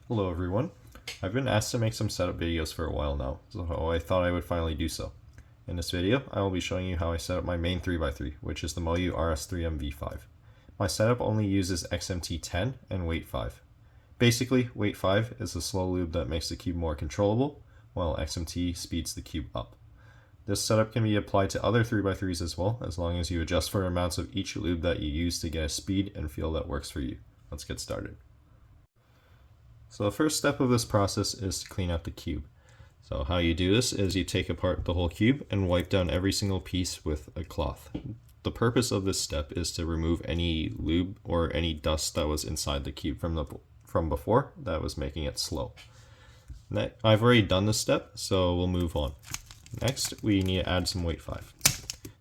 Hello everyone. I've been asked to make some setup videos for a while now, so I thought I would finally do so. In this video, I will be showing you how I set up my main 3x3, which is the Moyu RS3M V5. My setup only uses XMT10 and weight 5. Basically, weight 5 is a slow lube that makes the cube more controllable, while XMT speeds the cube up. This setup can be applied to other 3x3s as well, as long as you adjust for amounts of each lube that you use to get a speed and feel that works for you. Let's get started. So the first step of this process is to clean out the cube. So how you do this is you take apart the whole cube and wipe down every single piece with a cloth. The purpose of this step is to remove any lube or any dust that was inside the cube from before that was making it slow. I've already done this step, so we'll move on. Next, we need to add some weight 5.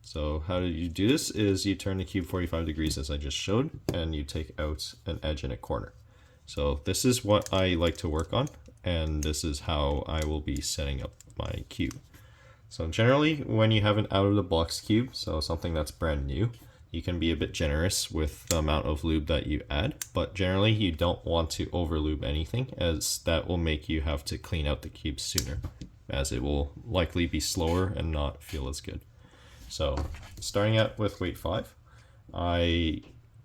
So how do you do this is you turn the cube 45 degrees as I just showed, and you take out an edge and a corner. So this is what I like to work on, and this is how I will be setting up my cube. So generally, when you have an out-of-the-box cube, so something that's brand new, you can be a bit generous with the amount of lube that you add, but generally you don't want to over-lube anything, as that will make you have to clean out the cube sooner, as it will likely be slower and not feel as good. So starting out with weight 5, I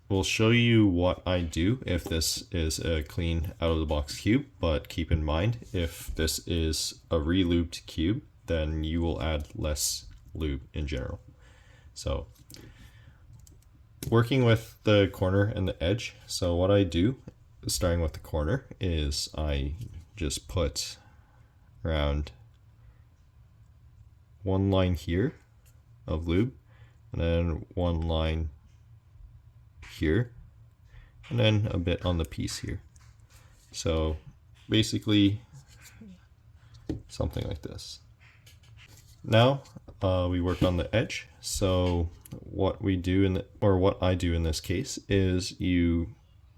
will show you what I do if this is a clean out-of-the-box cube, but keep in mind, if this is a re-lubed cube, then you will add less lube in general. So working with the corner and the edge, so what I do, starting with the corner, is I just put around one line here of lube, and then one line here, and then a bit on the piece here. So basically something like this. Now we work on the edge. So what we do what I do in this case is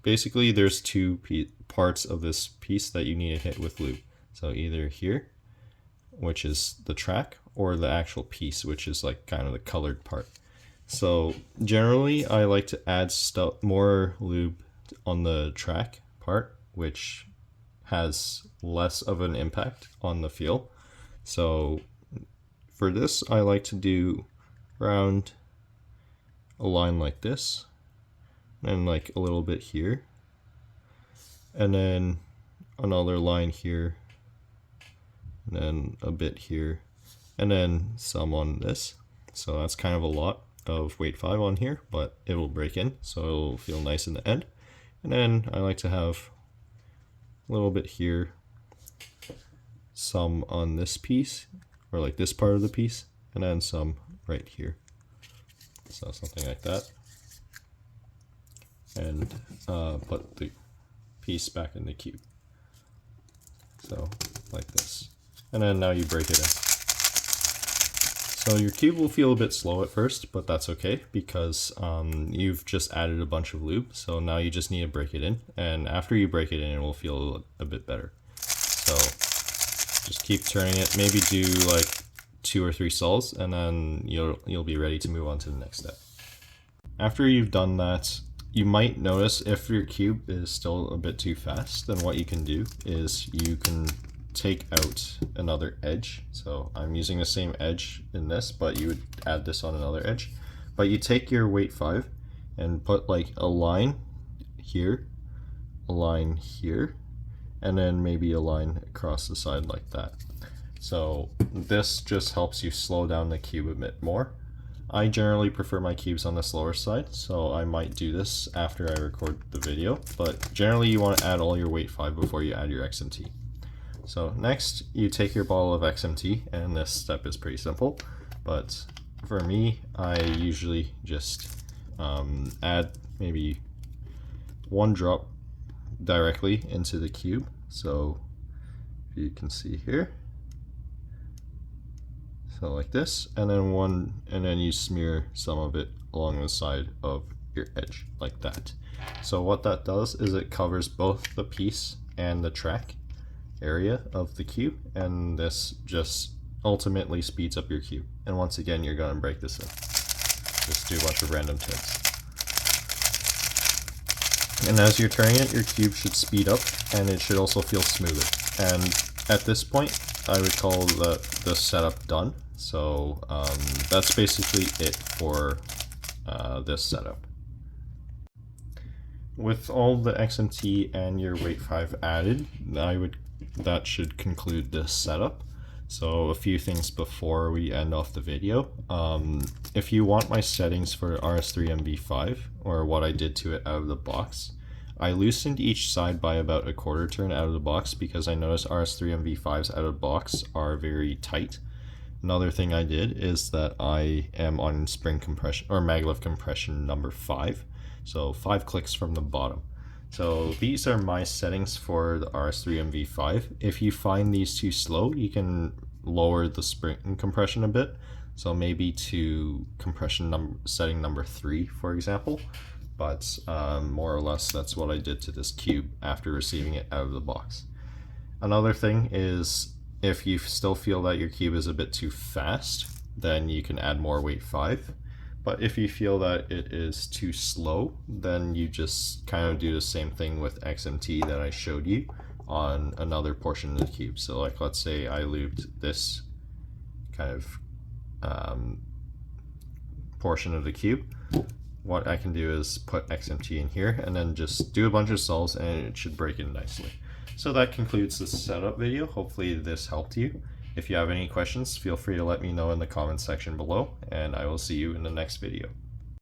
basically there's two parts of this piece that you need to hit with lube. So either here, which is the track, or the actual piece, which is like kind of the colored part. So generally I like to add more lube on the track part, which has less of an impact on the feel. So for this, I like to do around a line like this, and like a little bit here, and then another line here, and then a bit here, and then some on this. So that's kind of a lot of weight 5 on here, but it will break in, so it'll feel nice in the end. And then I like to have a little bit here, some on this piece, or like this part of the piece, and then some right here. So something like that. And put the piece back in the cube. So like this. And then now you break it in. So your cube will feel a bit slow at first, but that's okay because you've just added a bunch of lube. So now you just need to break it in, and after you break it in, it will feel a bit better. So just keep turning it. Maybe do like 2 or 3 sols, and then you'll be ready to move on to the next step. After you've done that, you might notice if your cube is still a bit too fast, then what you can do is you can take out another edge. So I'm using the same edge in this, but you would add this on another edge. But you take your weight 5 and put like a line here, a line here, and then maybe a line across the side like that. So this just helps you slow down the cube a bit more. I generally prefer my cubes on the slower side, so I might do this after I record the video, but generally you want to add all your weight 5 before you add your XMT. So next, you take your bottle of XMT, and this step is pretty simple, but for me, I usually just add maybe 1 drop directly into the cube. So you can see here, so like this, and then you smear some of it along the side of your edge like that. So what that does is it covers both the piece and the track area of the cube, and this just ultimately speeds up your cube. And once again, you're going to break this in. Just do a bunch of random turns. And as you're turning it, your cube should speed up and it should also feel smoother. And at this point, I would call the setup done. So that's basically it for this setup. With all the XMT and your weight 5 added, that should conclude this setup. So a few things before we end off the video. If you want my settings for RS3MV5, or what I did to it out of the box, I loosened each side by about a quarter turn out of the box because I noticed RS3MV5s out of the box are very tight. Another thing I did is that I am on spring compression or maglev compression number 5, so 5 clicks from the bottom. So these are my settings for the RS3MV5. If you find these too slow, you can lower the spring compression a bit. So maybe to compression setting number 3, for example. But more or less that's what I did to this cube after receiving it out of the box. Another thing is, if you still feel that your cube is a bit too fast, then you can add more weight 5. But if you feel that it is too slow, then you just kind of do the same thing with XMT that I showed you on another portion of the cube. So like, let's say I lubed this kind of portion of the cube. What I can do is put XMT in here and then just do a bunch of solves and it should break in nicely. So that concludes the setup video. Hopefully this helped you. If you have any questions, feel free to let me know in the comments section below, and I will see you in the next video.